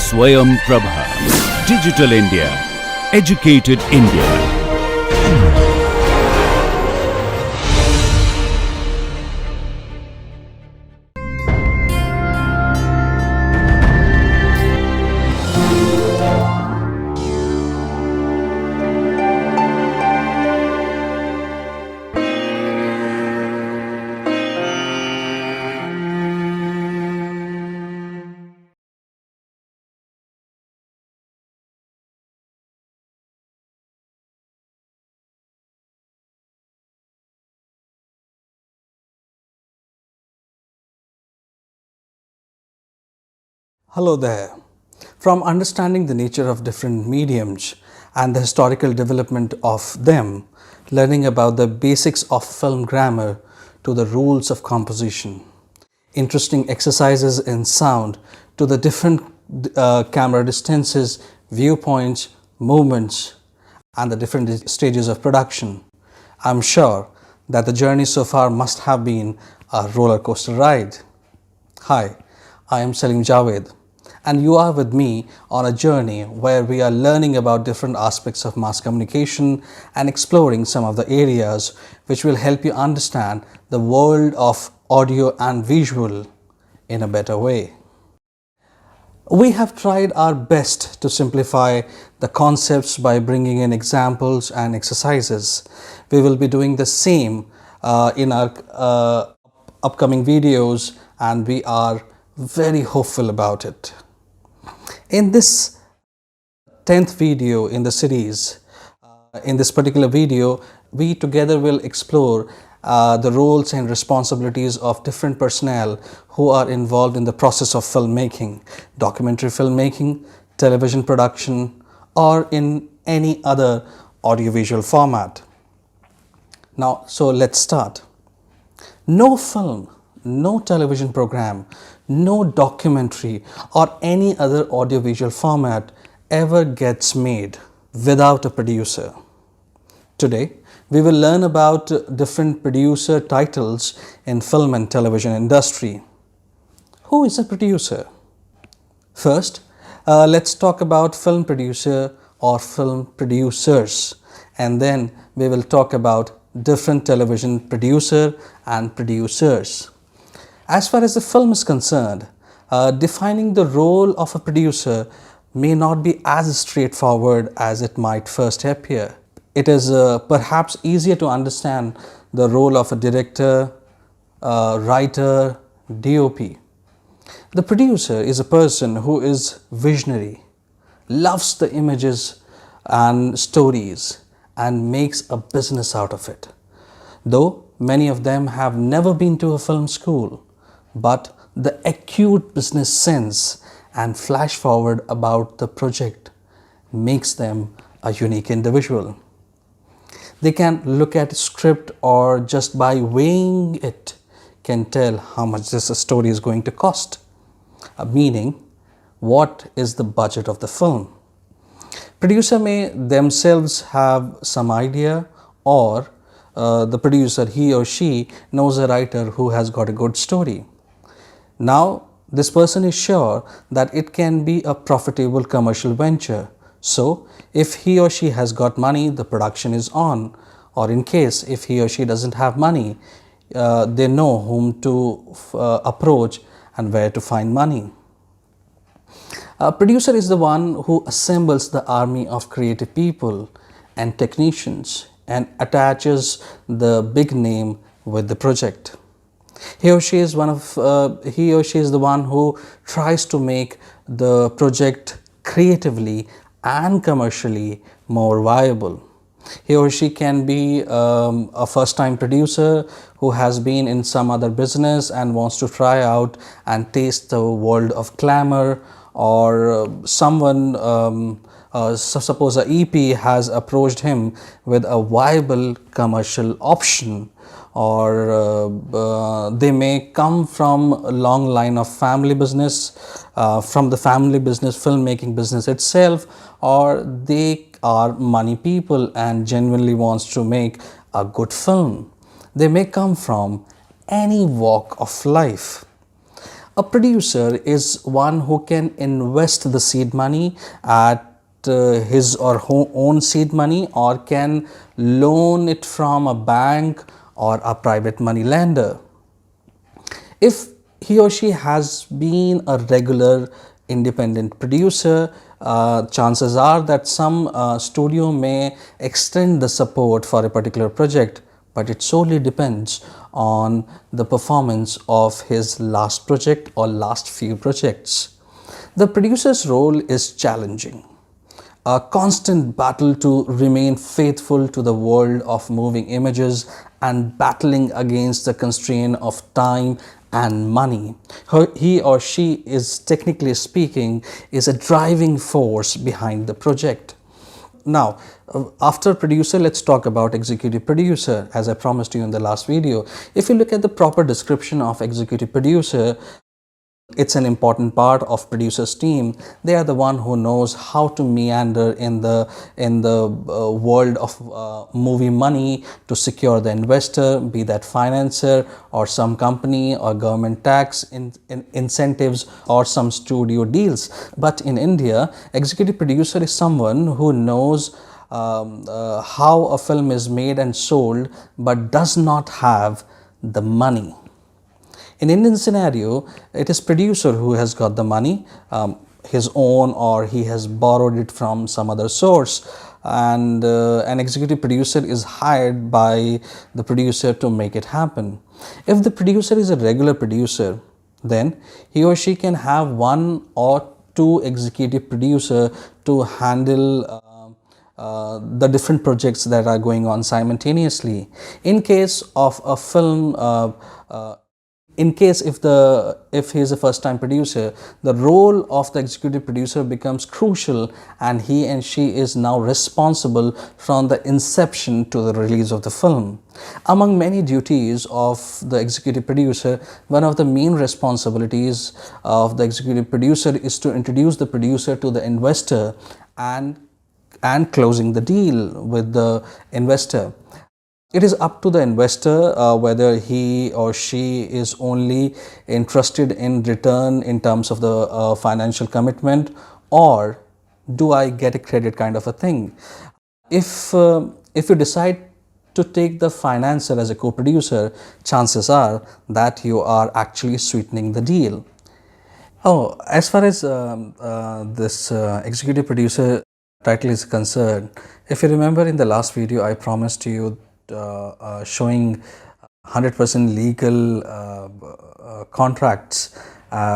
Swayam Prabha. Digital India. Educated India. Hello there. From understanding the nature of different mediums and the historical development of them, learning about the basics of film grammar to the rules of composition, interesting exercises in sound to the different camera distances, viewpoints, movements, and the different stages of production. I'm sure that the journey so far must have been a roller coaster ride. Hi, I am Salim Javed, and you are with me on a journey where we are learning about different aspects of mass communication and exploring some of the areas which will help you understand the world of audio and visual in a better way. We have tried our best to simplify the concepts by bringing in examples and exercises. We will be doing the same in our upcoming videos, and we are very hopeful about it. In this 10th video in the series, in this particular video, we together will explore the roles and responsibilities of different personnel who are involved in the process of filmmaking, documentary filmmaking, television production, or in any other audiovisual format. Now, so let's start. No film, no television program, no documentary or any other audiovisual format ever gets made without a producer. Today, we will learn about different producer titles in film and television industry. Who is a producer? First, let's talk about film producer or film producers, and then we will talk about different television producer and producers. As far as the film is concerned, defining the role of a producer may not be as straightforward as it might first appear. It is perhaps easier to understand the role of a director, writer, DOP. The producer is a person who is visionary, loves the images and stories, and makes a business out of it. Though many of them have never been to a film school, but the acute business sense and flash forward about the project makes them a unique individual. They can look at a script or just by weighing it can tell how much this story is going to cost, meaning what is the budget of the film. Producer may themselves have some idea, or the producer, he or she, knows a writer who has got a good story. Now, this person is sure that it can be a profitable commercial venture. So, if he or she has got money, the production is on. Or in case if he or she doesn't have money, they know whom to approach and where to find money. A producer is the one who assembles the army of creative people and technicians and attaches the big name with the project. He or she is the one who tries to make the project creatively and commercially more viable. He or she can be a first-time producer who has been in some other business and wants to try out and taste the world of glamour, or someone, suppose a EP has approached him with a viable commercial option, or they may come from a long line of family business, from the family business, filmmaking business itself, or they are money people and genuinely wants to make a good film. They may come from any walk of life. A producer is one who can invest the seed money at his or her own seed money, or can loan it from a bank or a private money lender. If he or she has been a regular independent producer, chances are that some studio may extend the support for a particular project, but it solely depends on the performance of his last project or last few projects. The producer's role is challenging, a constant battle to remain faithful to the world of moving images and battling against the constraint of time and money. He or she is, technically speaking, is a driving force behind the project. Now, after producer, let's talk about executive producer. As I promised you in the last video, if you look at the proper description of executive producer, it's an important part of producer's team. They are the one who knows how to meander in the world of movie money to secure the investor, be that financer or some company or government tax incentives or some studio deals. But in India, executive producer is someone who knows how a film is made and sold, but does not have the money. In Indian scenario, it is producer who has got the money, his own, or he has borrowed it from some other source, and an executive producer is hired by the producer to make it happen. If the producer is a regular producer, then he or she can have one or two executive producer to handle the different projects that are going on simultaneously. In case of a film, in case if he is a first time producer, the role of the executive producer becomes crucial, and he and she is now responsible from the inception to the release of the film. Among many duties of the executive producer, one of the main responsibilities of the executive producer is to introduce the producer to the investor and closing the deal with the investor. It is up to the investor whether he or she is only interested in return in terms of the financial commitment, or do I get a credit kind of a thing. If you decide to take the financer as a co-producer, chances are that you are actually sweetening the deal. Oh, as far as this executive producer title is concerned, if you remember in the last video, I promised you showing 100% legal contracts.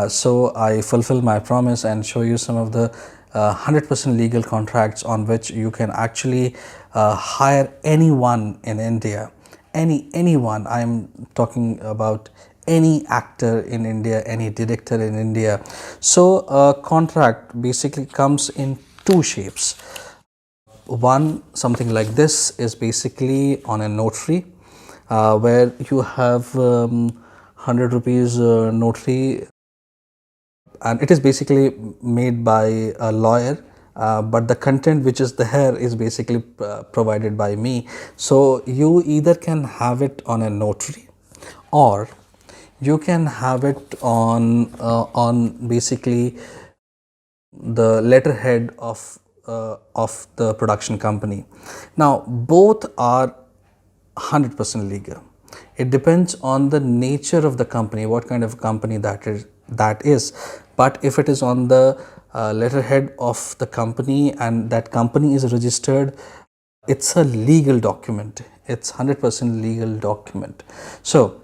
So I fulfill my promise and show you some of the 100% legal contracts on which you can actually hire anyone in India. Anyone. I'm talking about any actor in India, any director in India. So a contract basically comes in two shapes. One, something like this, is basically on a notary, where you have 100 rupees notary, and it is basically made by a lawyer, but the content which is there is basically provided by me. So you either can have it on a notary, or you can have it on basically the letterhead of the production company. Now both are 100% legal. It depends on the nature of the company, what kind of company that is. But if it is on the letterhead of the company and that company is registered, it's a legal document. It's 100% legal document. So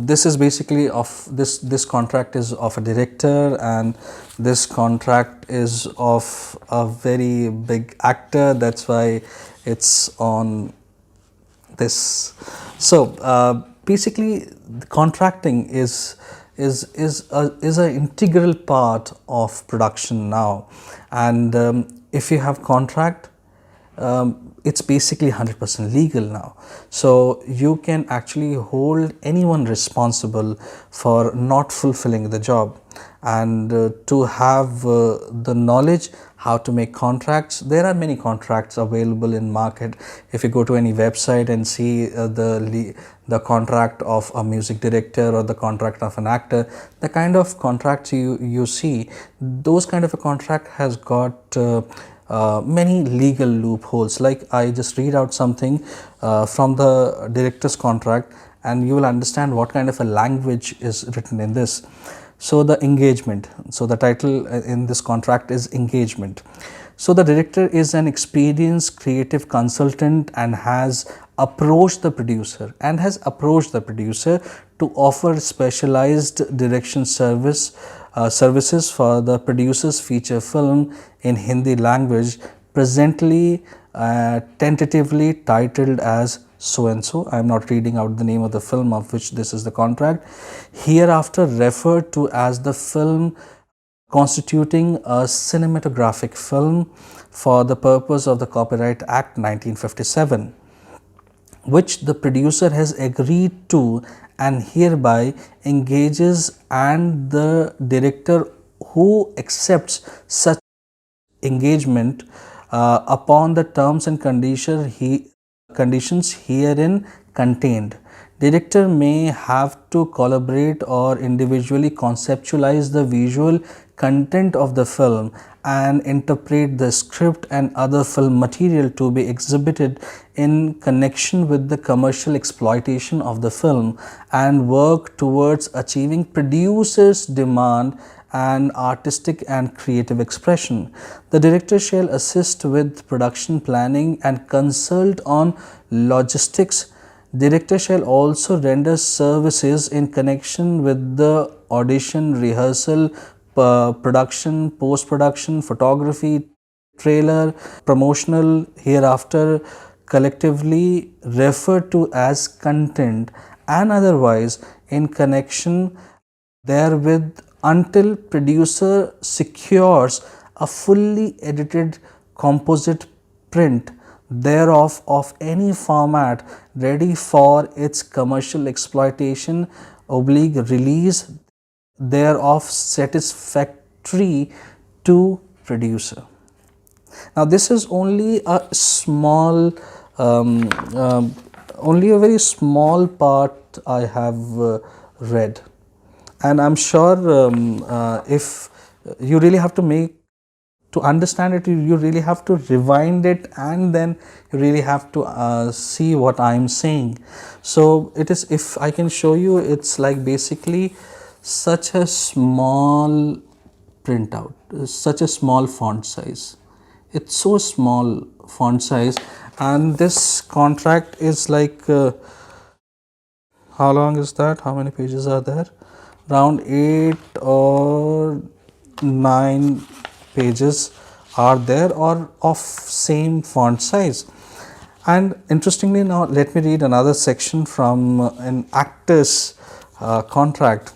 this is basically of this contract is of a director, and this contract is of a very big actor. That's why it's on this. So basically, the contracting is an integral part of production now. And if you have contract, it's basically 100% legal now. So you can actually hold anyone responsible for not fulfilling the job. And to have the knowledge how to make contracts, there are many contracts available in market. If you go to any website and see the contract of a music director or the contract of an actor, the kind of contracts you see, those kind of a contract has got many legal loopholes. Like, I just read out something from the director's contract, and you will understand what kind of a language is written in this. So the engagement, so the title in this contract is engagement. So the director is an experienced creative consultant and has approached the producer to offer specialized direction services for the producer's feature film in Hindi language, presently tentatively titled as so and so. I am not reading out the name of the film of which this is the contract. Hereafter referred to as the film constituting a cinematographic film for the purpose of the Copyright Act 1957, which the producer has agreed to and hereby engages, and the director who accepts such engagement upon the terms and conditions herein contained. Director may have to collaborate or individually conceptualize the visual content of the film and interpret the script and other film material to be exhibited in connection with the commercial exploitation of the film, and work towards achieving producer's demand and artistic and creative expression. The director shall assist with production planning and consult on logistics. Director shall also render services in connection with the audition, rehearsal, production, post-production, photography, trailer, promotional, hereafter collectively referred to as content, and otherwise in connection therewith, until producer secures a fully edited composite print thereof of any format ready for its commercial exploitation / release thereof satisfactory to producer. Now this is only a small only a very small part I have read, and I'm sure if you really have to understand it, you really have to rewind it, and then you really have to see what I'm saying. So it is, if I can show you, it's like basically such a small printout, such a small font size. It's so small font size, and this contract is like how long is that? How many pages are there? Around 8 or 9 pages are there, or of same font size. And interestingly, now let me read another section from an actor's contract.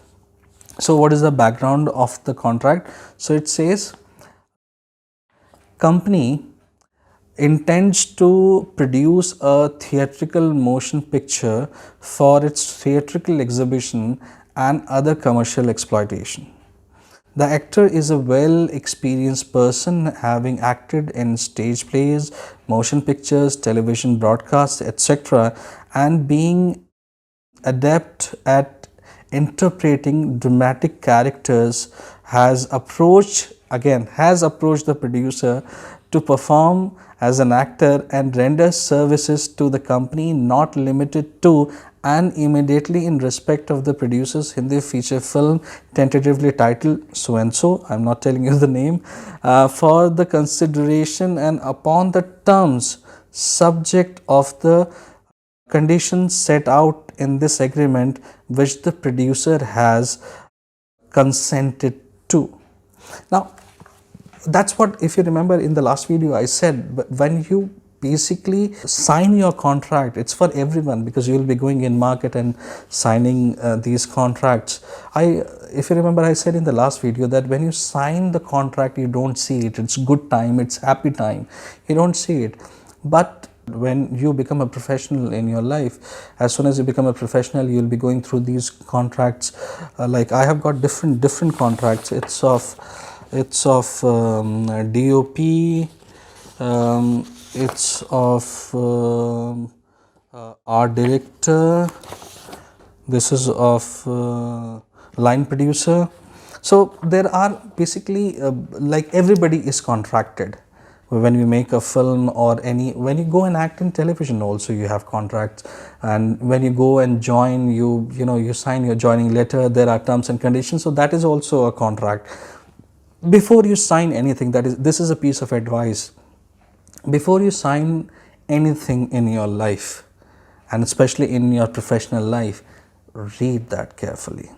So what is the background of the contract? So it says, company intends to produce a theatrical motion picture for its theatrical exhibition and other commercial exploitation. The actor is a well experienced person, having acted in stage plays, motion pictures, television broadcasts, etc., and being adept at interpreting dramatic characters, has approached the producer to perform as an actor and render services to the company not limited to and immediately in respect of the producer's Hindi feature film tentatively titled so and so, I am not telling you the name, for the consideration and upon the terms subject of the conditions set out in this agreement which the producer has consented to. Now that's what, if you remember in the last video I said, but when you basically sign your contract, it's for everyone, because you will be going in market and signing these contracts. If you remember, I said in the last video that when you sign the contract, you don't see it. It's good time, it's happy time, you don't see it. But When you become a professional in your life, as soon as you become a professional, you'll be going through these contracts. Like I have got different contracts. It's of DOP. It's of art director. This is of line producer. So there are basically like everybody is contracted. When you make a film or when you go and act in television also you have contracts, and when you go and join, you sign your joining letter, there are terms and conditions, so that is also a contract. Before you sign anything, this is a piece of advice, before you sign anything in your life, and especially in your professional life, read that carefully.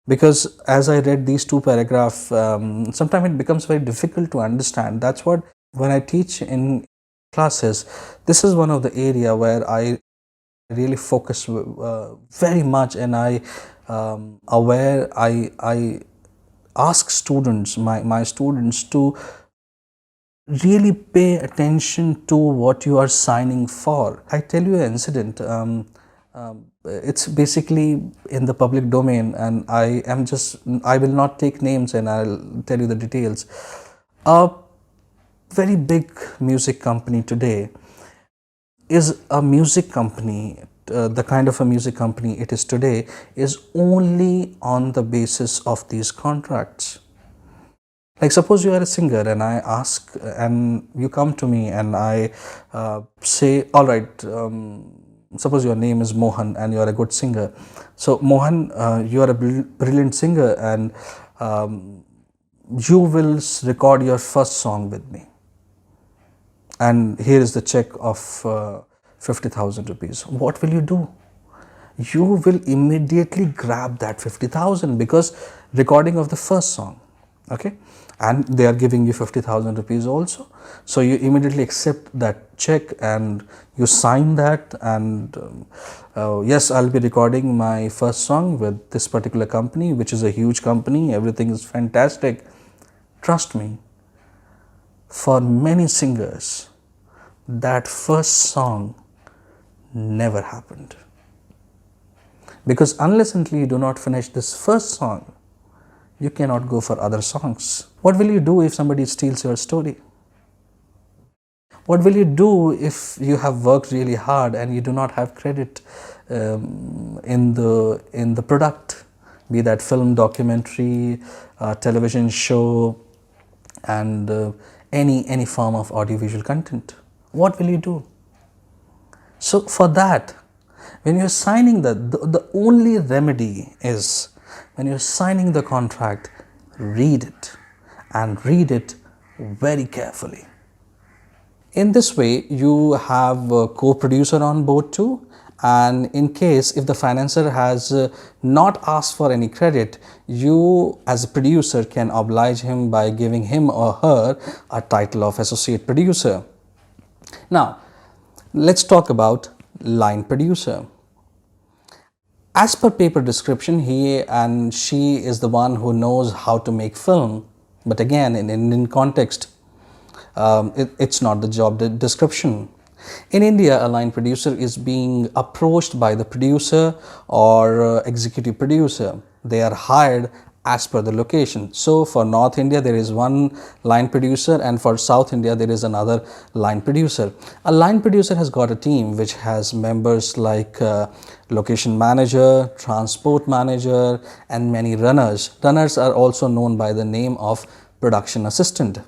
Because as I read these two paragraphs, sometimes it becomes very difficult to understand. That's what, when I teach in classes, this is one of the area where I really focus very much, and I ask students, my students, to really pay attention to what you are signing for. I tell you an incident. It's basically in the public domain, and I will not take names and I'll tell you the details. A very big music company today is a music company, the kind of a music company it is today is only on the basis of these contracts. Like suppose you are a singer and I ask, and you come to me and I say, all right, suppose your name is Mohan and you are a good singer. So Mohan, you are a brilliant singer, and you will record your first song with me. And here is the check of 50,000 rupees. What will you do? You will immediately grab that 50,000 because recording of the first song, okay? And they are giving you 50,000 rupees also. So you immediately accept that check and you sign that, and yes, I'll be recording my first song with this particular company, which is a huge company. Everything is fantastic. Trust me, for many singers, that first song never happened. Because unless until you do not finish this first song, you cannot go for other songs. What will you do if somebody steals your story? What will you do if you have worked really hard and you do not have credit in the product, be that film, documentary, television show, and any form of audiovisual content? What will you do? So for that, when you're signing the only remedy is, when you're signing the contract, read it, and read it very carefully. In this way, you have a co-producer on board too, and in case if the financier has not asked for any credit, you as a producer can oblige him by giving him or her a title of associate producer. Now, let's talk about line producer. As per paper description, he and she is the one who knows how to make film. But again, in Indian context, it's not the job description. In India, a line producer is being approached by the producer or executive producer. They are hired as per the location. So for North India, there is one line producer, and for South India, there is another line producer. A line producer has got a team which has members like location manager, transport manager, and many runners. Runners are also known by the name of production assistant.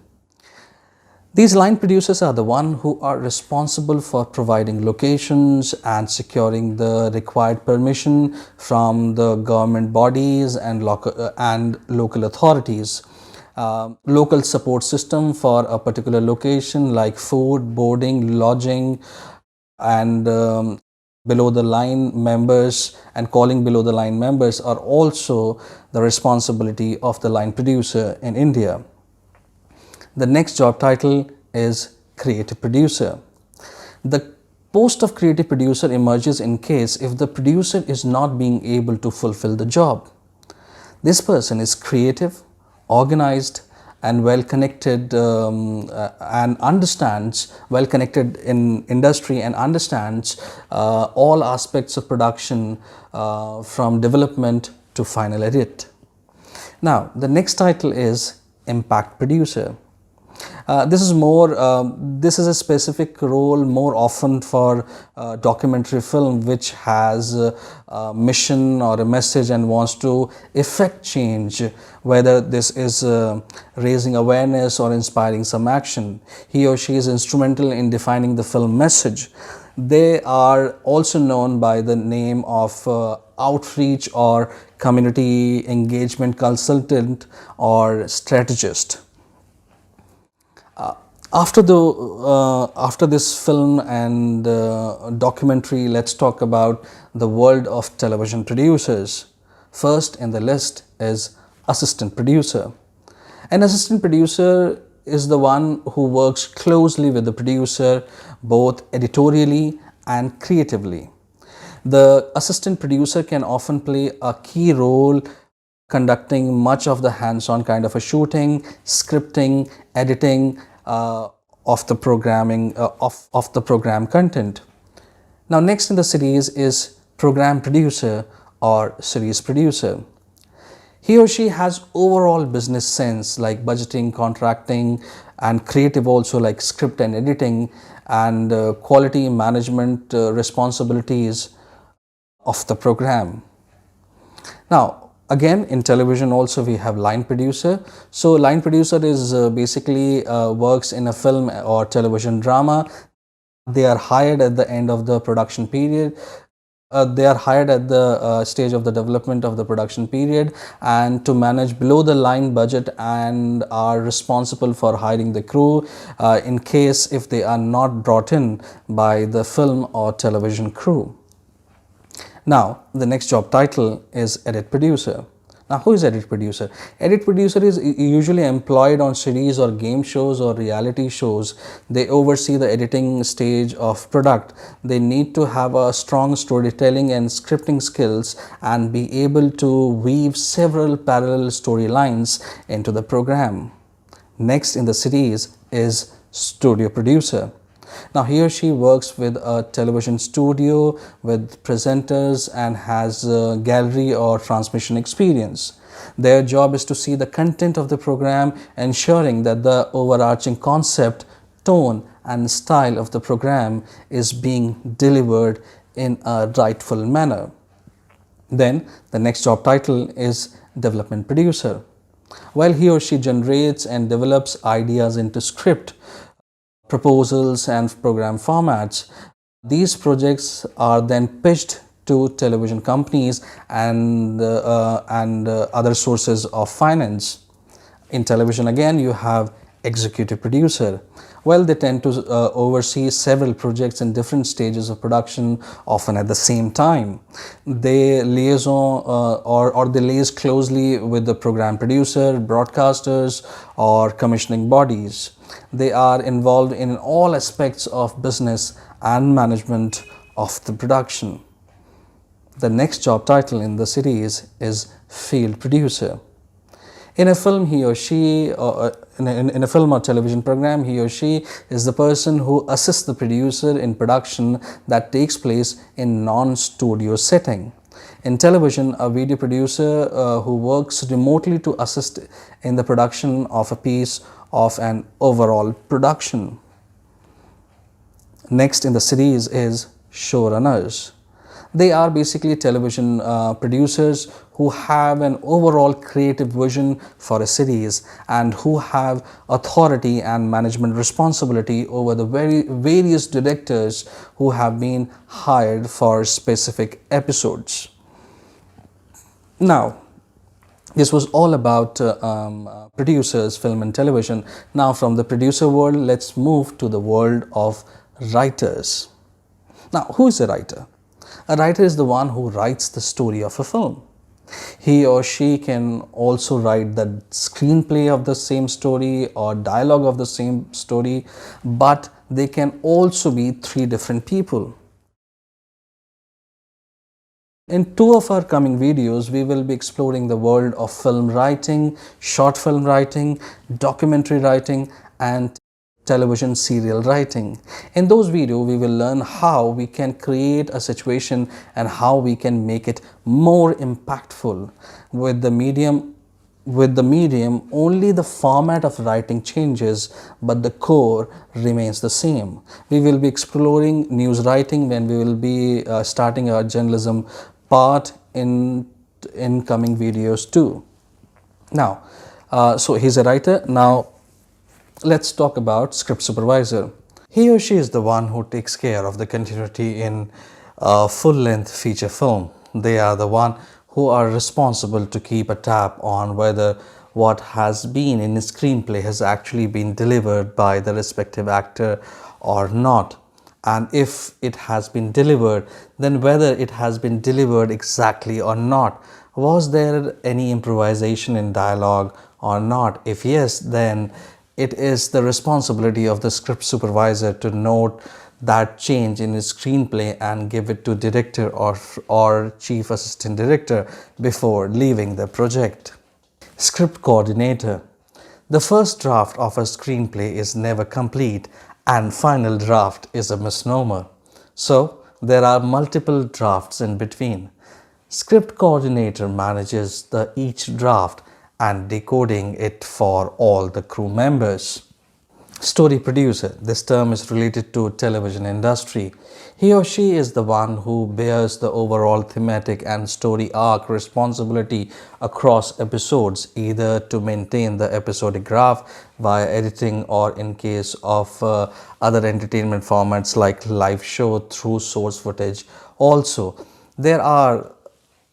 These line producers are the ones who are responsible for providing locations and securing the required permission from the government bodies and local authorities. Local support system for a particular location like food, boarding, lodging, and below the line members and calling below the line members are also the responsibility of the line producer in India. The next job title is creative producer. The post of creative producer emerges in case if the producer is not being able to fulfill the job. This person is creative, organized, and well connected and understands, well connected in industry and understands all aspects of production from development to final edit. Now, the next title is Impact Producer. This is a specific role more often for documentary film which has a mission or a message and wants to effect change, whether this is raising awareness or inspiring some action. He or she is instrumental in defining the film message. They are also known by the name of outreach or community engagement consultant or strategist. After this film and documentary, let's talk about the world of television producers. First in the list is assistant producer. An assistant producer is the one who works closely with the producer both editorially and creatively. The assistant producer can often play a key role conducting much of the hands-on kind of a shooting, scripting, editing of the programming of the program content. Now, next in the series is program producer or series producer. He or she has overall business sense like budgeting, contracting, and creative also like script and editing and quality management responsibilities of the program. Now, again, in television also we have line producer. So line producer is basically works in a film or television drama. They are hired at the end of the production period. They are hired at the stage of the development of the production period and to manage below the line budget and are responsible for hiring the crew in case if they are not brought in by the film or television crew. Now, the next job title is edit producer. Now, who is edit producer? Edit producer is usually employed on series or game shows or reality shows. They oversee the editing stage of product. They need to have a strong storytelling and scripting skills and be able to weave several parallel storylines into the program. Next in the series is studio producer. Now, he or she works with a television studio with presenters and has gallery or transmission experience. Their job is to see the content of the program, ensuring that the overarching concept, tone and style of the program is being delivered in a rightful manner. Then the next job title is development producer. While he or she generates and develops ideas into script, proposals and program formats, these projects are then pitched to television companies and other sources of finance. In television again you have executive producer. Well, they tend to oversee several projects in different stages of production, often at the same time. They liaison or they liaise closely with the program producer, broadcasters or commissioning bodies. They are involved in all aspects of business and management of the production. The next job title in the series is field producer. In a film, he or she, in a film or television program, he or she is the person who assists the producer in production that takes place in non-studio setting. In television, a video producer who works remotely to assist in the production of a piece of an overall production. Next in the series is showrunners. They are basically television producers who have an overall creative vision for a series and who have authority and management responsibility over the various directors who have been hired for specific episodes. Now, this was all about producers, film and television. Now, from the producer world, let's move to the world of writers. Now, who is a writer? A writer is the one who writes the story of a film. He or she can also write the screenplay of the same story or dialogue of the same story, but they can also be three different people. In two of our coming videos, we will be exploring the world of film writing, short film writing, documentary writing, and television serial writing. In those videos, we will learn how we can create a situation and how we can make it more impactful. With the medium, only the format of writing changes, but the core remains the same. We will be exploring news writing when we will be starting our journalism part in coming videos too. Now, so he's a writer. Now, let's talk about script supervisor. He or she is the one who takes care of the continuity in a full-length feature film. They are the one who are responsible to keep a tab on whether what has been in the screenplay has actually been delivered by the respective actor or not. And if it has been delivered, then whether it has been delivered exactly or not. Was there any improvisation in dialogue or not? If yes, then it is the responsibility of the script supervisor to note that change in his screenplay and give it to director or chief assistant director before leaving the project. Script coordinator. The first draft of a screenplay is never complete and final draft is a misnomer. So there are multiple drafts in between. Script coordinator manages each draft and decoding it for all the crew members. Story producer. This term is related to television industry. He or she is the one who bears the overall thematic and story arc responsibility across episodes, either to maintain the episodic graph via editing or in case of other entertainment formats like live show through source footage. Also, they are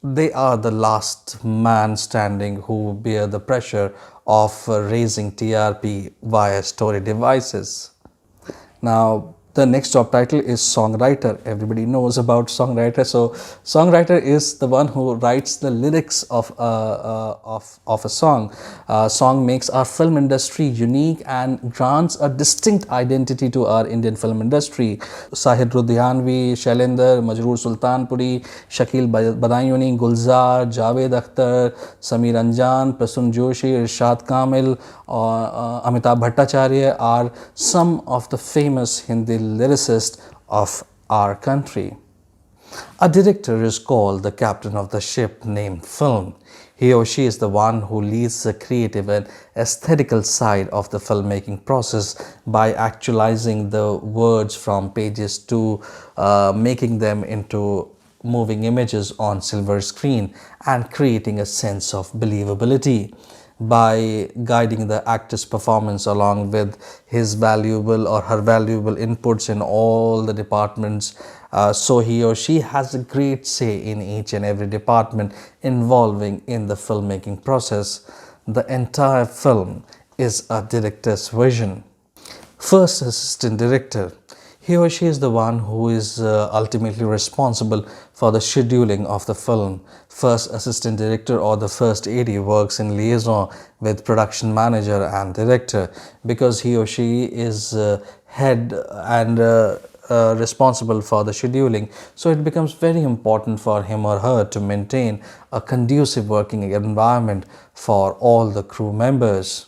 the last man standing who bear the pressure of raising TRP via story devices. Now, the next job title is songwriter. Everybody knows about songwriter. So, songwriter is the one who writes the lyrics of a song. Song makes our film industry unique and grants a distinct identity to our Indian film industry. Sahid Rudhyanvi, Shailendra, Majroor Sultanpuri, Shakil Badayuni, Gulzar, Javed Akhtar, Sameer Anjan, Prasun Joshi, Irshad Kamil, Amitabh Bhattacharya are some of the famous Hindi lyricists of our country. A director is called the captain of the ship named film. He or she is the one who leads the creative and aesthetical side of the filmmaking process by actualizing the words from pages to making them into moving images on silver screen and creating a sense of believability by guiding the actor's performance along with his valuable or her valuable inputs in all the departments. So he or she has a great say in each and every department involving in the filmmaking process. The entire film is a director's vision. First assistant director. He or she is the one who is ultimately responsible for the scheduling of the film. First assistant director or the first AD works in liaison with production manager and director because he or she is head and responsible for the scheduling. So it becomes very important for him or her to maintain a conducive working environment for all the crew members.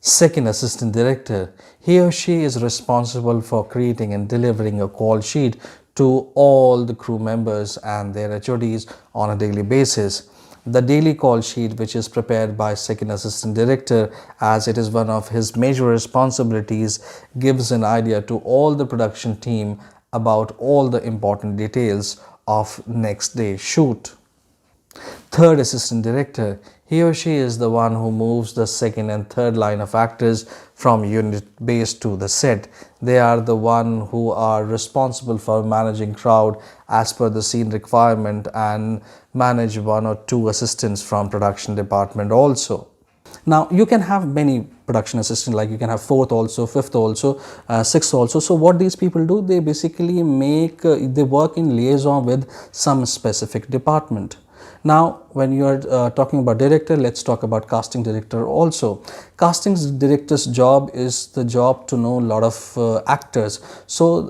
Second assistant director. He or she is responsible for creating and delivering a call sheet to all the crew members and their HODs on a daily basis. The daily call sheet, which is prepared by second assistant director as it is one of his major responsibilities, gives an idea to all the production team about all the important details of next day's shoot. Third assistant director. He or she is the one who moves the second and third line of actors from unit base to the set. They are the one who are responsible for managing crowd as per the scene requirement and manage one or two assistants from production department also. Now you can have many production assistants, like you can have fourth also, fifth also, sixth also. So what these people do, they basically they work in liaison with some specific department. Now, when you are talking about director, let's talk about casting director also. Casting director's job is the job to know a lot of actors, so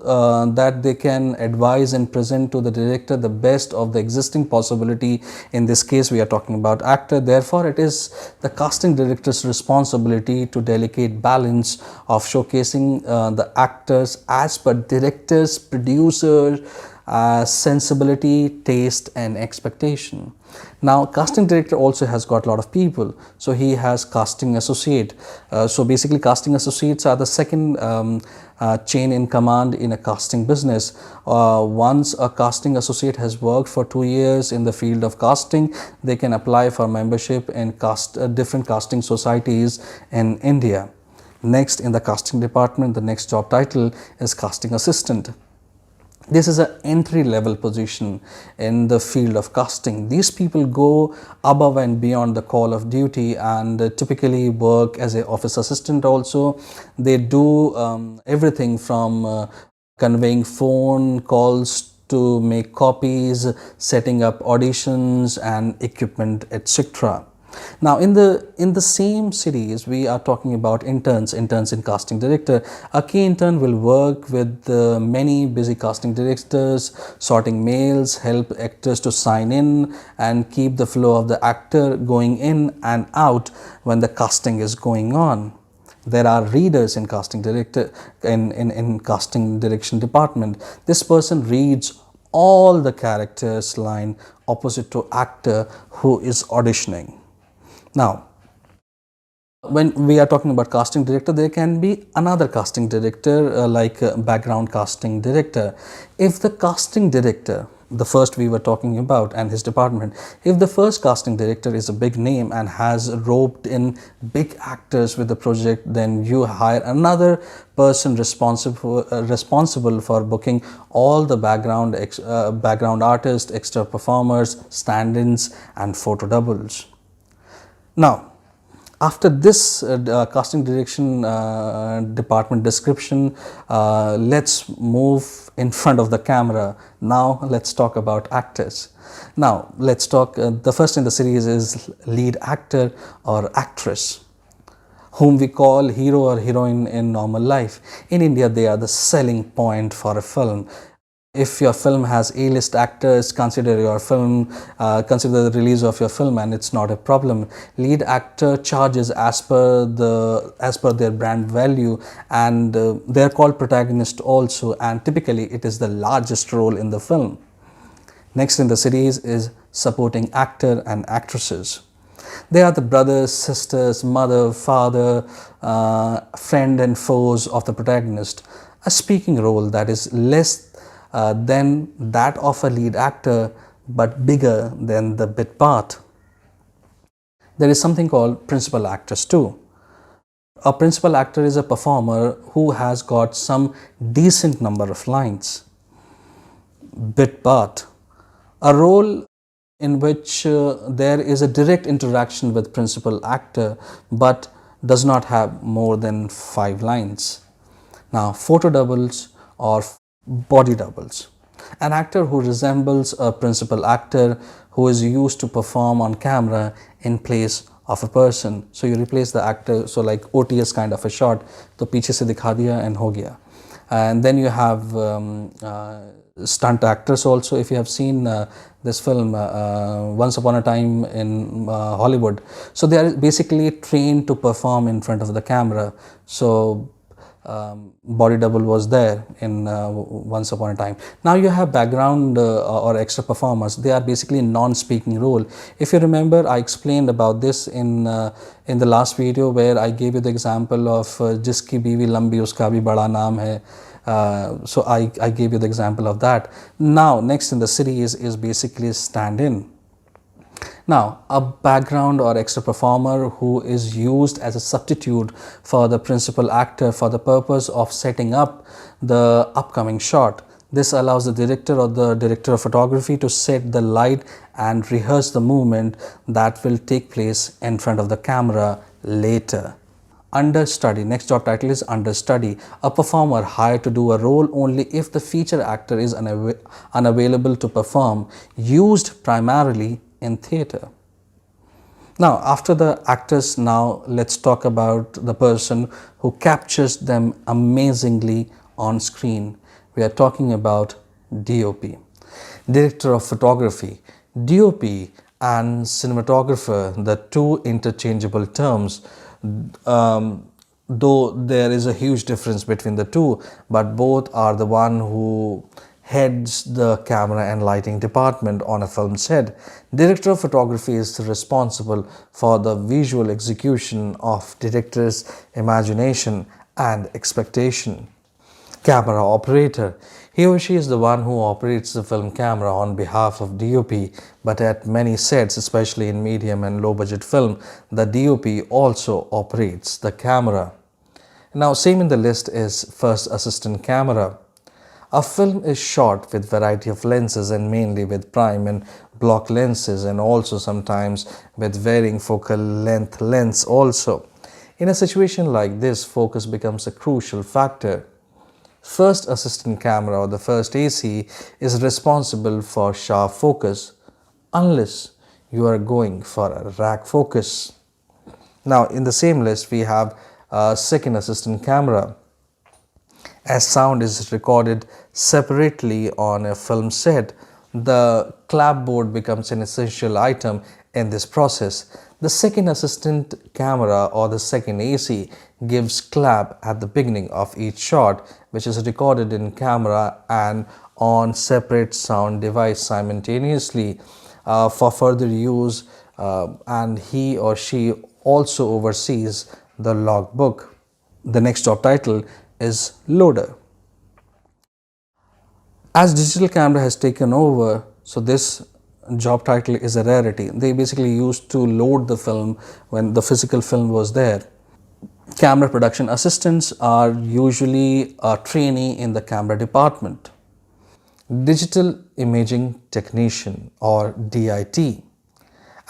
that they can advise and present to the director the best of the existing possibility. In this case, we are talking about actor. Therefore, it is the casting director's responsibility to delicate balance of showcasing the actors as per director's, producer, sensibility, taste and expectation. Now, casting director also has got a lot of people, so he has casting associate. So basically, casting associates are the second chain in command in a casting business. Once a casting associate has worked for 2 years in the field of casting, they can apply for membership in different casting societies in India. Next, in the casting department, the next job title is casting assistant. This is an entry level position in the field of casting. These people go above and beyond the call of duty and typically work as an office assistant also. They do everything from conveying phone calls to make copies, setting up auditions and equipment, etc. Now, in the same series, we are talking about interns in casting director. A key intern will work with many busy casting directors, sorting mails, help actors to sign in and keep the flow of the actor going in and out when the casting is going on. There are readers in casting director in casting direction department. This person reads all the characters' line opposite to actor who is auditioning. Now, when we are talking about casting director, there can be another casting director like background casting director. If the casting director, the first we were talking about and his department, if the first casting director is a big name and has roped in big actors with the project, then you hire another person responsible for booking all the background artists, extra performers, stand-ins and photo doubles. Now, after this casting direction department description, let's move in front of the camera. Now, let's talk about actors. Now, let's talk, the first in the series is lead actor or actress, whom we call hero or heroine in normal life. In India, they are the selling point for a film. If your film has A-list actors, consider the release of your film and it's not a problem. Lead actor charges as per their brand value, and they're called protagonist also, and typically it is the largest role in the film. Next in the series is supporting actor and actresses. They are the brothers, sisters, mother, father, friend and foes of the protagonist. A speaking role that is less than that of a lead actor but bigger than the bit part. There is something called principal actors too. A principal actor is a performer who has got some decent number of lines. Bit part, a role in which there is a direct interaction with principal actor but does not have more than 5 lines. Now, photo doubles or body doubles, an actor who resembles a principal actor who is used to perform on camera in place of a person. So you replace the actor, so like OTS kind of a shot, to piche se dikha diya and ho gaya. And then you have stunt actors also. If you have seen this film Once Upon a Time in Hollywood, so they are basically trained to perform in front of the camera. So body double was there in Once Upon a Time. Now you have background or extra performers. They are basically non-speaking role. If you remember, I explained about this in the last video where I gave you the example of Jiski Biwi Lambi Uska Bhi Bada Naam Hai. So I gave you the example of that. Now next in the series is basically stand-in. Now, a background or extra performer who is used as a substitute for the principal actor for the purpose of setting up the upcoming shot. This allows the director or the director of photography to set the light and rehearse the movement that will take place in front of the camera later. Understudy, next job title is understudy, a performer hired to do a role only if the feature actor is unavailable to perform, used primarily in theatre. Now, after the actors, now let's talk about the person who captures them amazingly on screen. We are talking about DOP, Director of Photography. DOP and cinematographer, the two interchangeable terms, though there is a huge difference between the two, but both are the one who heads the camera and lighting department on a film set. Director of photography is responsible for the visual execution of director's imagination and expectation. Camera operator. He or she is the one who operates the film camera on behalf of DOP, but at many sets, especially in medium and low budget film, the DOP also operates the camera. Now, same in the list is first assistant camera. A film is shot with variety of lenses and mainly with prime and block lenses, and also sometimes with varying focal length lens also. In a situation like this, focus becomes a crucial factor. First assistant camera, or the first AC, is responsible for sharp focus unless you are going for a rack focus. Now, in the same list, we have second assistant camera. As sound is recorded separately on a film set, the clapboard becomes an essential item in this process. The second assistant camera, or the second AC, gives clap at the beginning of each shot, which is recorded in camera and on separate sound device simultaneously for further use, and he or she also oversees the logbook. The next job title is loader. As digital camera has taken over, so this job title is a rarity. They basically used to load the film when the physical film was there. Camera production assistants are usually a trainee in the camera department. Digital imaging technician, or DIT.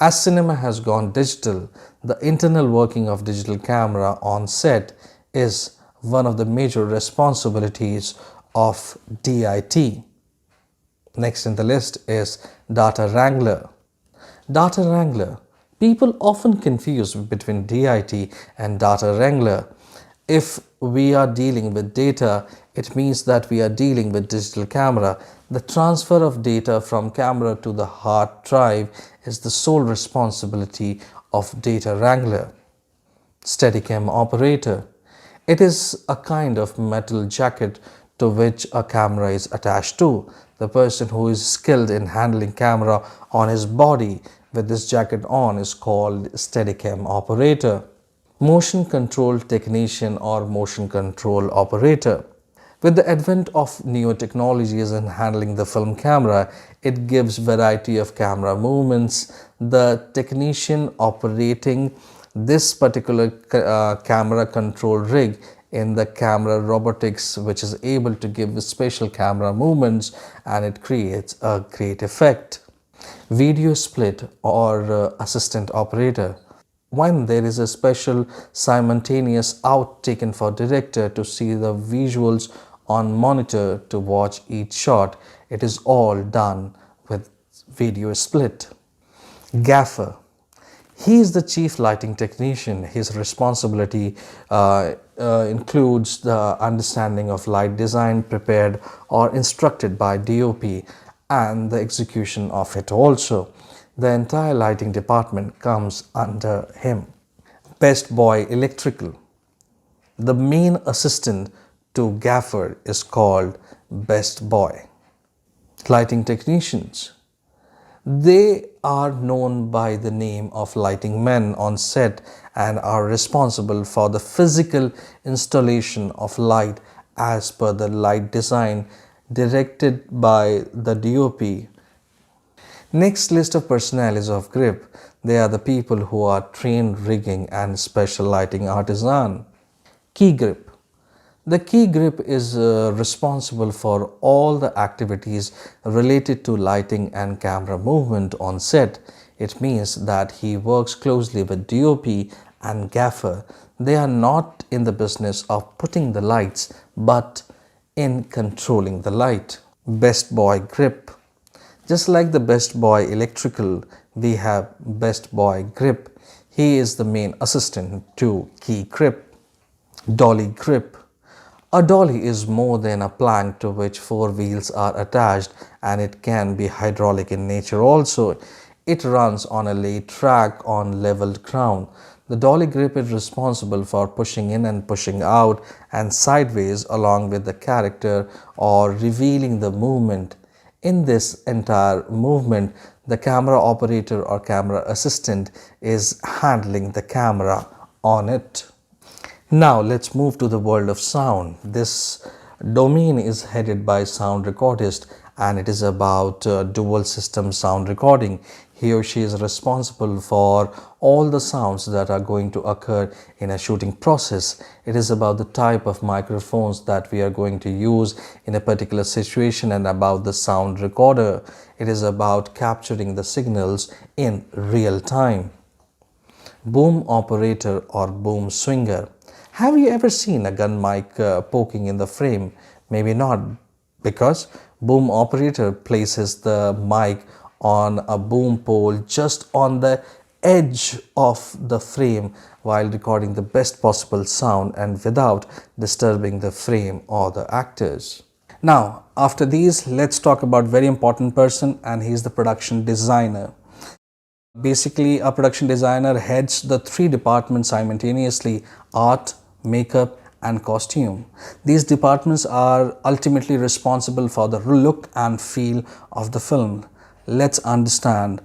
As cinema has gone digital, the internal working of digital camera on set is one of the major responsibilities of DIT. Next in the list is data wrangler. Data wrangler. People often confuse between DIT and data wrangler. If we are dealing with data, it means that we are dealing with digital camera. The transfer of data from camera to the hard drive is the sole responsibility of data wrangler. Steadicam operator. It is a kind of metal jacket to which a camera is attached to. The person who is skilled in handling camera on his body with this jacket on is called Steadicam operator. Motion control technician, or motion control operator. With the advent of new technologies in handling the film camera, it gives variety of camera movements. The technician operating this particular camera control rig in the camera robotics, which is able to give special camera movements, and it creates a great effect. Video split, or assistant operator. When there is a special simultaneous out taken for director to see the visuals on monitor to watch each shot, it is all done with video split. Gaffer. He is the chief lighting technician. His responsibility includes the understanding of light design prepared or instructed by DOP and the execution of it also. The entire lighting department comes under him. Best boy electrical. The main assistant to gaffer is called best boy. Lighting technicians. They are known by the name of lighting men on set and are responsible for the physical installation of light as per the light design directed by the DOP. Next list of personnel is of grip. They are the people who are trained rigging and special lighting artisan. Key grip. The key grip is responsible for all the activities related to lighting and camera movement on set. It means that he works closely with DOP and gaffer. They are not in the business of putting the lights, but in controlling the light. Best boy grip. Just like the best boy electrical, we have Best Boy Grip. He is the main assistant to Key Grip. Dolly Grip. A dolly is more than a plank to which four wheels are attached, and it can be hydraulic in nature also. It runs on a laid track on leveled ground. The dolly grip is responsible for pushing in and pushing out and sideways along with the character or revealing the movement. In this entire movement, the camera operator or camera assistant is handling the camera on it. Now let's move to the world of sound. This domain is headed by sound recordist, and it is about dual system sound recording. He or she is responsible for all the sounds that are going to occur in a shooting process. It is about the type of microphones that we are going to use in a particular situation and about the sound recorder. It is about capturing the signals in real time. Boom operator or boom swinger. Have you ever seen a gun mic poking in the frame? Maybe not, because boom operator places the mic on a boom pole just on the edge of the frame while recording the best possible sound and without disturbing the frame or the actors. Now, after these, let's talk about very important person, and he's the production designer. Basically, a production designer heads the three departments simultaneously: art, makeup, and costume. These departments are ultimately responsible for the look and feel of the film. Let's understand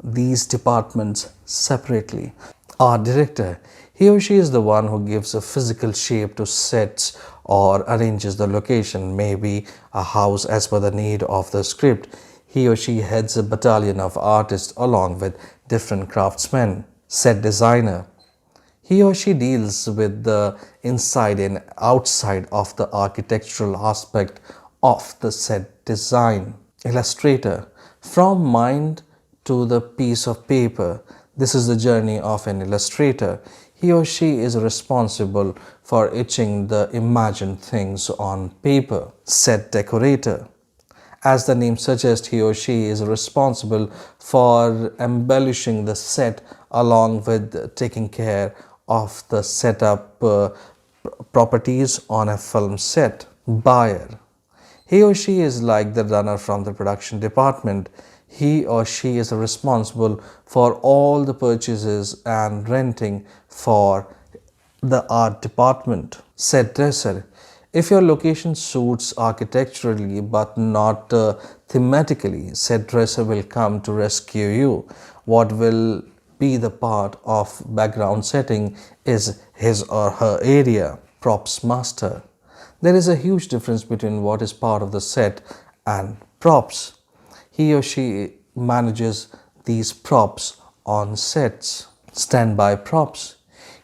these departments separately. Art director. He or she is the one who gives a physical shape to sets or arranges the location, maybe a house as per the need of the script. He or she heads a battalion of artists along with different craftsmen. Set designer. He or she deals with the inside and outside of the architectural aspect of the set design. Illustrator. From mind to the piece of paper. This is the journey of an illustrator. He or she is responsible for etching the imagined things on paper. Set decorator. As the name suggests, he or she is responsible for embellishing the set along with taking care of the setup properties on a film set. Buyer. He or she is like the runner from the production department. He or she is responsible for all the purchases and renting for the art department. Set dresser. If your location suits architecturally but not thematically, set dresser will come to rescue you. What will be the part of background setting is his or her area. Props master. There is a huge difference between what is part of the set and props. He or she manages these props on sets. Standby props.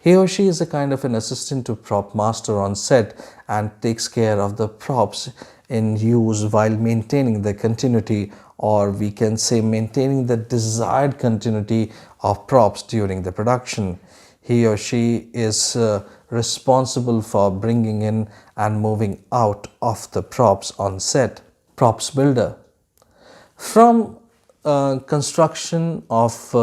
He or she is a kind of an assistant to prop master on set and takes care of the props in use while maintaining the continuity, or we can say maintaining the desired continuity of props during the production. He or she is responsible for bringing in and moving out of the props on set. Props builder. From construction of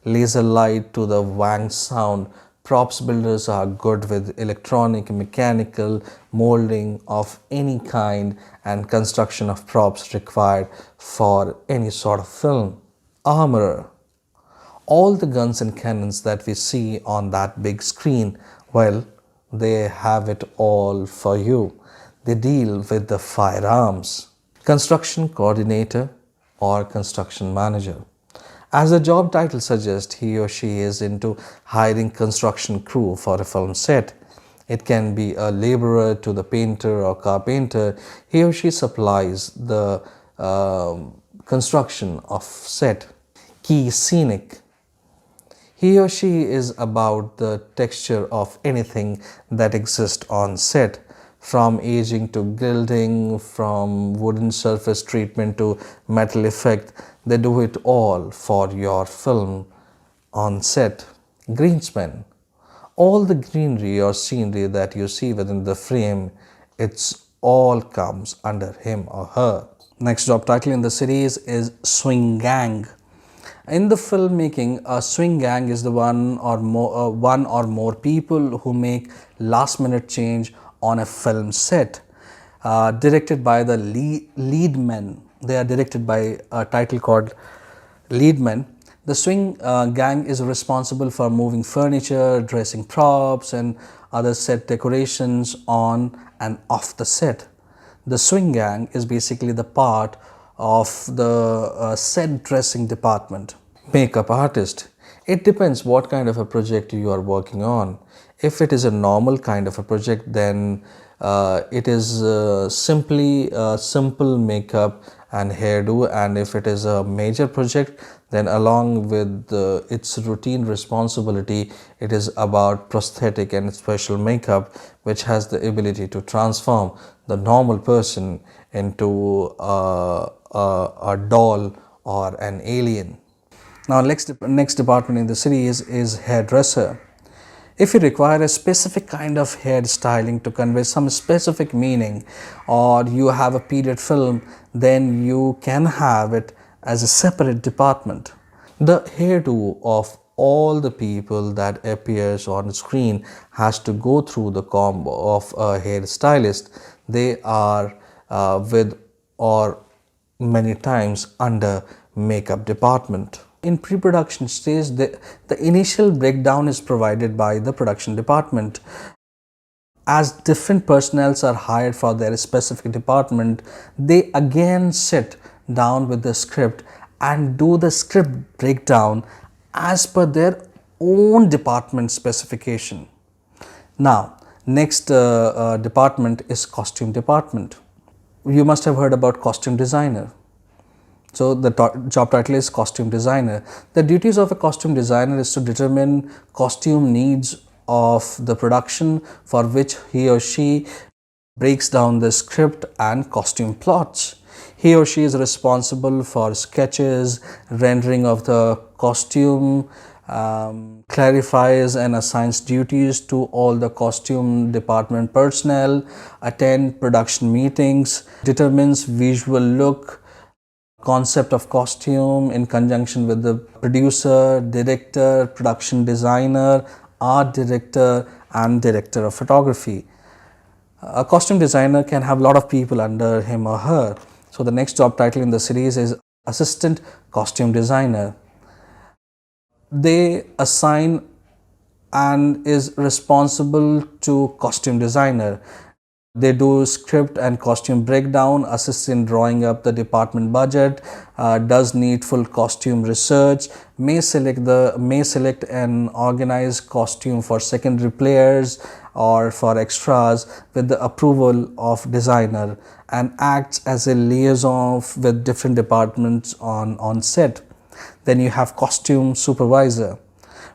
laser light to the wang sound, props builders are good with electronic, mechanical, molding of any kind and construction of props required for any sort of film. Armorer. All the guns and cannons that we see on that big screen, well, they have it all for you. They deal with the firearms. Construction coordinator or construction manager. As the job title suggests, he or she is into hiring construction crew for a film set. It can be a laborer to the painter or carpenter. He or she supplies the construction of set. Key scenic. He or she is about the texture of anything that exists on set, from aging to gilding, from wooden surface treatment to metal effect. They do it all for your film on set. Greenspan. All the greenery or scenery that you see within the frame, it's all comes under him or her. Next job title in the series is Swing Gang. In the filmmaking, a swing gang is the one or more people who make last minute change on a film set. Directed by the lead men. They are directed by a title called lead men. The swing gang is responsible for moving furniture, dressing props and other set decorations on and off the set. The swing gang is basically the part of the set dressing department. Makeup artist. It depends what kind of a project you are working on. If it is a normal kind of a project, then it is simply simple makeup and hairdo, and if it is a major project, then along with its routine responsibility, it is about prosthetic and special makeup, which has the ability to transform the normal person into a doll or an alien. Now next department in the series is hairdresser. If you require a specific kind of hair styling to convey some specific meaning, or you have a period film, then you can have it as a separate department. The hairdo of all the people that appears on screen has to go through the combo of a hairstylist. They are with or many times under makeup department. In pre-production stage, the initial breakdown is provided by the production department. As different personnels are hired for their specific department, they again sit down with the script and do the script breakdown as per their own department specification. Now, next department is costume department. You must have heard about costume designer. So the job title is costume designer. The duties of a costume designer is to determine costume needs of the production, for which he or she breaks down the script and costume plots. He or she is responsible for sketches, rendering of the costume, clarifies and assigns duties to all the costume department personnel, attend production meetings, determines visual look, concept of costume in conjunction with the producer, director, production designer, art director and director of photography. A costume designer can have a lot of people under him or her. So the next job title in the series is assistant costume designer. They assign and is responsible to costume designer. They do script and costume breakdown, assist in drawing up the department budget, does needful costume research, may select and organize costume for secondary players or for extras with the approval of designer, and acts as a liaison with different departments on set. Then you have costume supervisor,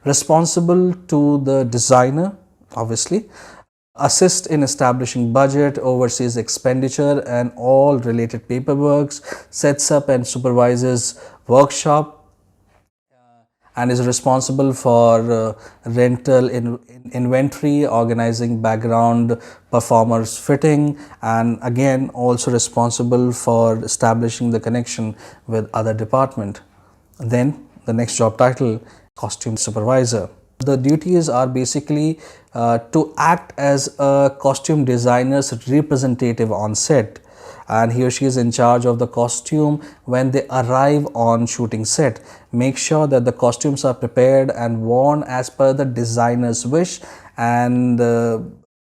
responsible to the designer, obviously, assist in establishing budget, oversees expenditure and all related paperwork, sets up and supervises workshop, and is responsible for rental inventory, organizing background performers fitting, and again also responsible for establishing the connection with other department. Then the next job title, costume supervisor. The duties are basically to act as a costume designer's representative on set, and he or she is in charge of the costume when they arrive on shooting set. Make sure that the costumes are prepared and worn as per the designer's wish, and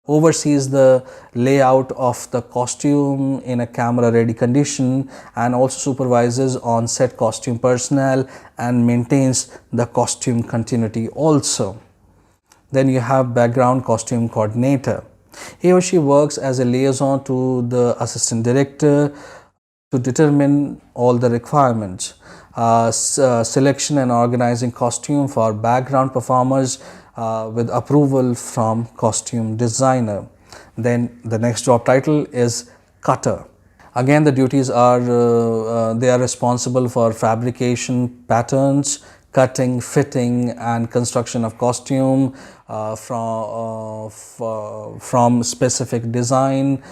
oversees the layout of the costume in a camera ready condition, and also supervises on set costume personnel and maintains the costume continuity also. Then you have background costume coordinator. He or she works as a liaison to the assistant director to determine all the requirements, selection and organizing costume for background performers with approval from costume designer. Then the next job title is cutter. Again, the duties are they are responsible for fabrication patterns, cutting, fitting, and construction of costume from specific design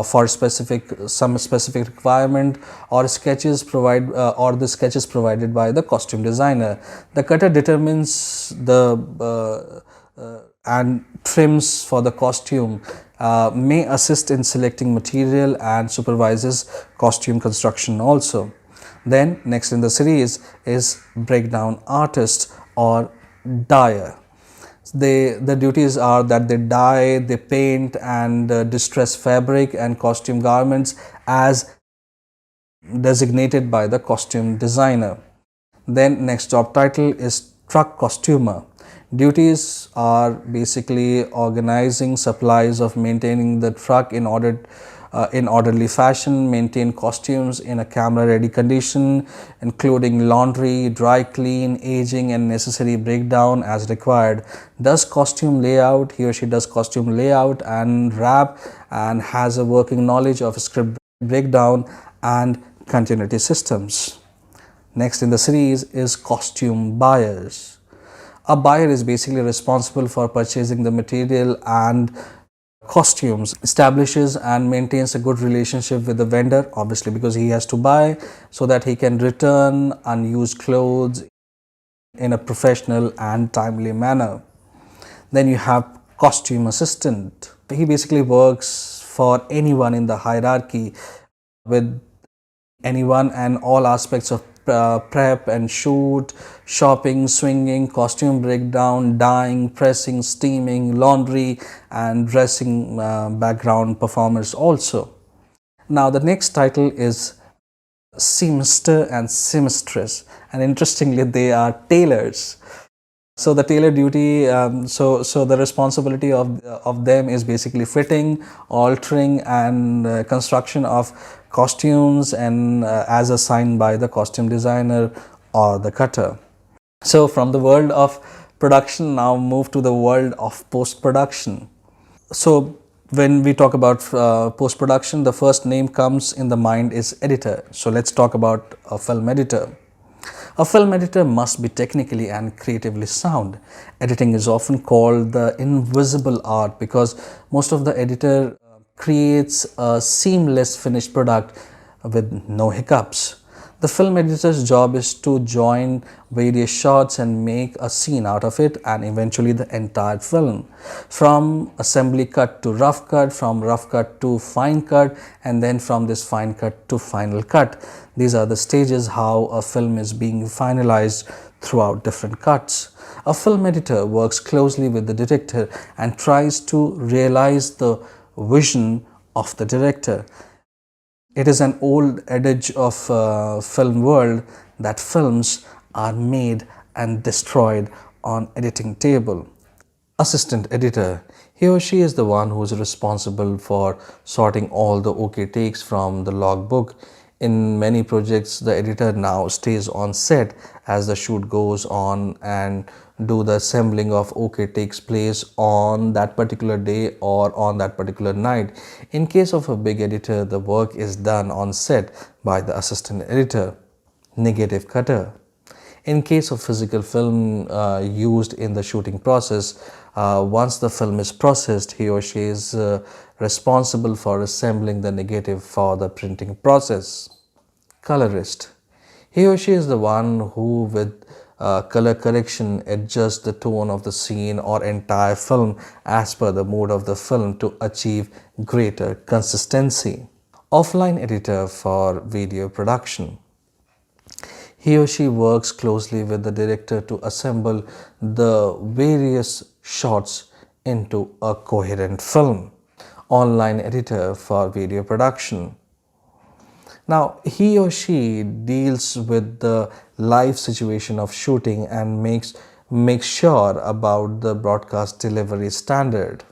for some specific requirement, or the sketches provided by the costume designer. The cutter determines the and trims for the costume, may assist in selecting material and supervises costume construction also. Then next in the series is breakdown artist or dyer. The duties are that they dye, they paint and distress fabric and costume garments as designated by the costume designer. Then next job title is truck costumer. Duties are basically organizing supplies of maintaining the truck in orderly fashion, maintain costumes in a camera ready condition, including laundry, dry clean, aging and necessary breakdown as required. Does costume layout, he or she does costume layout and wrap, and has a working knowledge of script breakdown and continuity systems. Next in the series is costume buyers. A buyer is basically responsible for purchasing the material and costumes, establishes and maintains a good relationship with the vendor, obviously because he has to buy so that he can return unused clothes in a professional and timely manner. Then you have costume assistant. He basically works for anyone in the hierarchy with anyone and all aspects of prep and shoot, shopping, swinging, costume breakdown, dyeing, pressing, steaming, laundry and dressing background performers also. Now the next title is seamster and seamstress, and interestingly they are tailors. So the tailor duty, so the responsibility of them is basically fitting, altering and construction of costumes and as assigned by the costume designer or the cutter. So from the world of production, now move to the world of post-production. So when we talk about post-production, the first name comes in the mind is editor. So let's talk about a film editor. A film editor must be technically and creatively sound. Editing is often called the invisible art because most of the editor creates a seamless finished product with no hiccups. The film editor's job is to join various shots and make a scene out of it and eventually the entire film. From assembly cut to rough cut, from rough cut to fine cut, and then from this fine cut to final cut. These are the stages how a film is being finalized throughout different cuts. A film editor works closely with the director and tries to realize the vision of the director. It is an old adage of film world that films are made and destroyed on editing table. Assistant editor, he or she is the one who is responsible for sorting all the OK takes from the logbook. In many projects, the editor now stays on set as the shoot goes on and do the assembling of OK takes place on that particular day or on that particular night. In case of a big editor, the work is done on set by the assistant editor. Negative cutter. In case of physical film used in the shooting process, once the film is processed, he or she is responsible for assembling the negative for the printing process. Colorist. He or she is the one who with color correction adjusts the tone of the scene or entire film as per the mood of the film to achieve greater consistency. Offline editor for video production. He or she works closely with the director to assemble the various shots into a coherent film. Online editor for video production. Now, he or she deals with the live situation of shooting and makes sure about the broadcast delivery standard.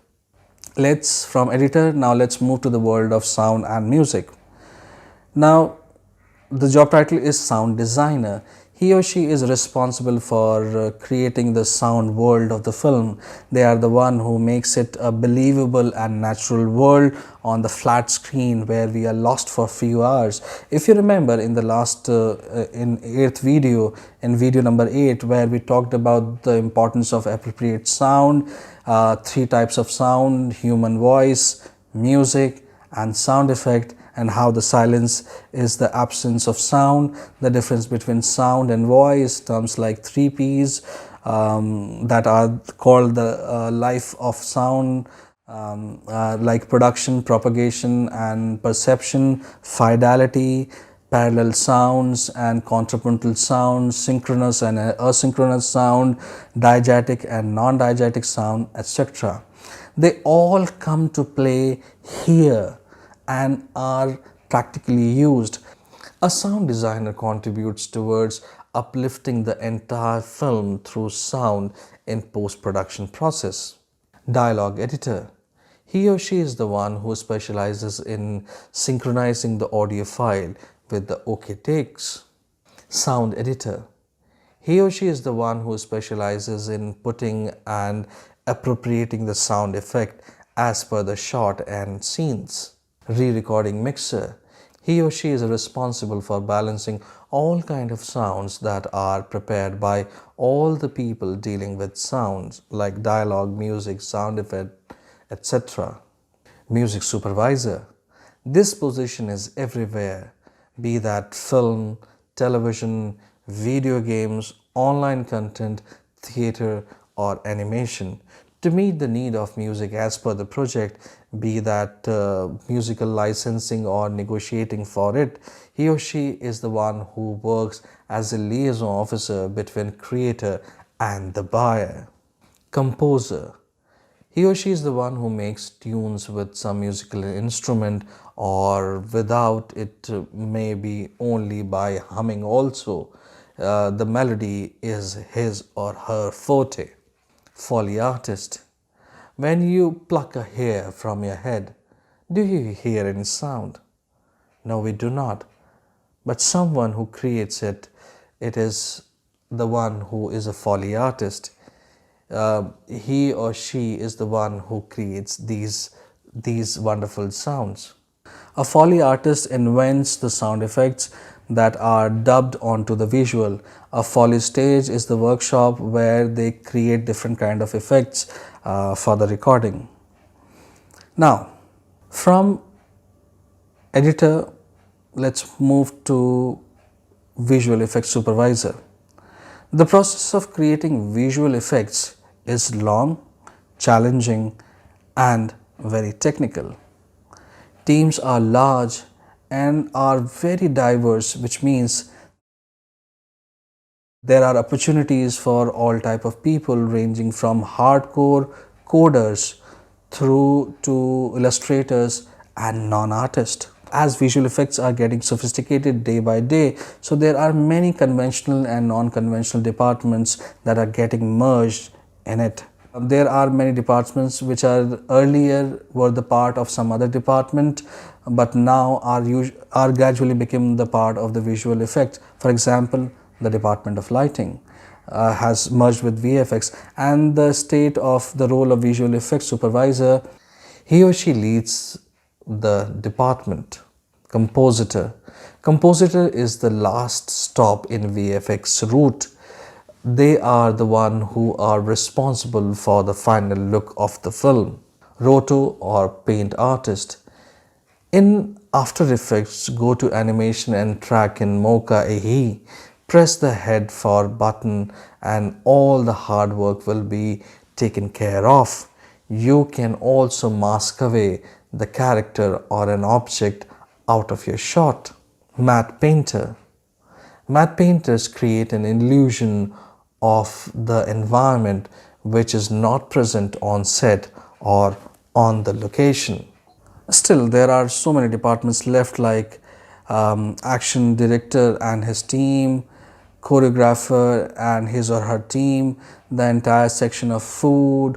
From editor, now let's move to the world of sound and music. Now, the job title is sound designer. He or she is responsible for creating the sound world of the film. They are the one who makes it a believable and natural world on the flat screen where we are lost for a few hours. If you remember in the last in 8th video, in video number 8, where we talked about the importance of appropriate sound, 3 types of sound: human voice, music and sound effect, and how the silence is the absence of sound, the difference between sound and voice, terms like 3 P's that are called the life of sound, like production, propagation and perception, fidelity, parallel sounds and contrapuntal sound, synchronous and asynchronous sound, diegetic and non-diegetic sound, etc. They all come to play here and are practically used. A sound designer contributes towards uplifting the entire film through sound in post-production process. Dialogue editor. He or she is the one who specializes in synchronizing the audio file with the OK takes. Sound editor. He or she is the one who specializes in putting and appropriating the sound effect as per the shot and scenes. Re-recording mixer. He or she is responsible for balancing all kind of sounds that are prepared by all the people dealing with sounds like dialogue, music, sound effect, etc. Music supervisor. This position is everywhere, be that film, television, video games, online content, theater or animation, to meet the need of music as per the project, be that musical licensing or negotiating for it. He or she is the one who works as a liaison officer between creator and the buyer. Composer. He or she is the one who makes tunes with some musical instrument or without it, may be only by humming also. The melody is his or her forte. Foley artist. When you pluck a hair from your head, do you hear any sound? No, we do not. But someone who creates it, it is the one who is a Foley artist. He or she is the one who creates these wonderful sounds. A Foley artist invents the sound effects that are dubbed onto the visual. A Foley stage is the workshop where they create different kind of effects for the recording. Now, from editor, let's move to visual effects supervisor. The process of creating visual effects is long, challenging and very technical. Teams are large and are very diverse, which means there are opportunities for all type of people, ranging from hardcore coders through to illustrators and non-artists. As visual effects are getting sophisticated day by day, so there are many conventional and non-conventional departments that are getting merged in it. There are many departments which are earlier were the part of some other department, but now are gradually become the part of the visual effects. For example, the Department of Lighting has merged with VFX, and the state of the role of visual effects supervisor, he or she leads the department. Compositor. Compositor is the last stop in VFX route. They are the one who are responsible for the final look of the film. Roto or paint artist. In After Effects, go to animation and track in Mocha AE. Press the head for button and all the hard work will be taken care of. You can also mask away the character or an object out of your shot. Matte painter. Matte painters create an illusion of the environment which is not present on set or on the location. Still, there are so many departments left, like action director and his team, choreographer and his or her team, the entire section of food,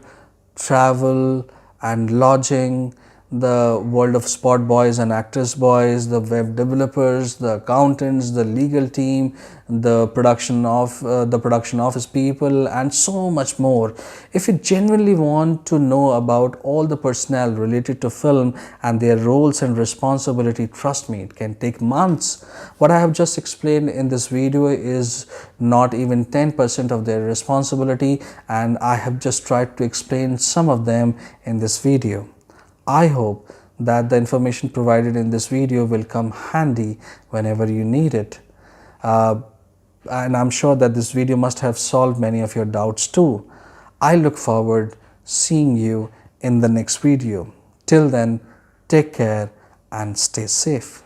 travel and lodging, the world of spot boys and actress boys, the web developers, the accountants, the legal team, the production office people, and so much more. If you genuinely want to know about all the personnel related to film and their roles and responsibility, trust me, it can take months. What I have just explained in this video is not even 10% of their responsibility, and I have just tried to explain some of them in this video. I hope that the information provided in this video will come handy whenever you need it. And I'm sure that this video must have solved many of your doubts too. I look forward seeing you in the next video. Till then, take care and stay safe.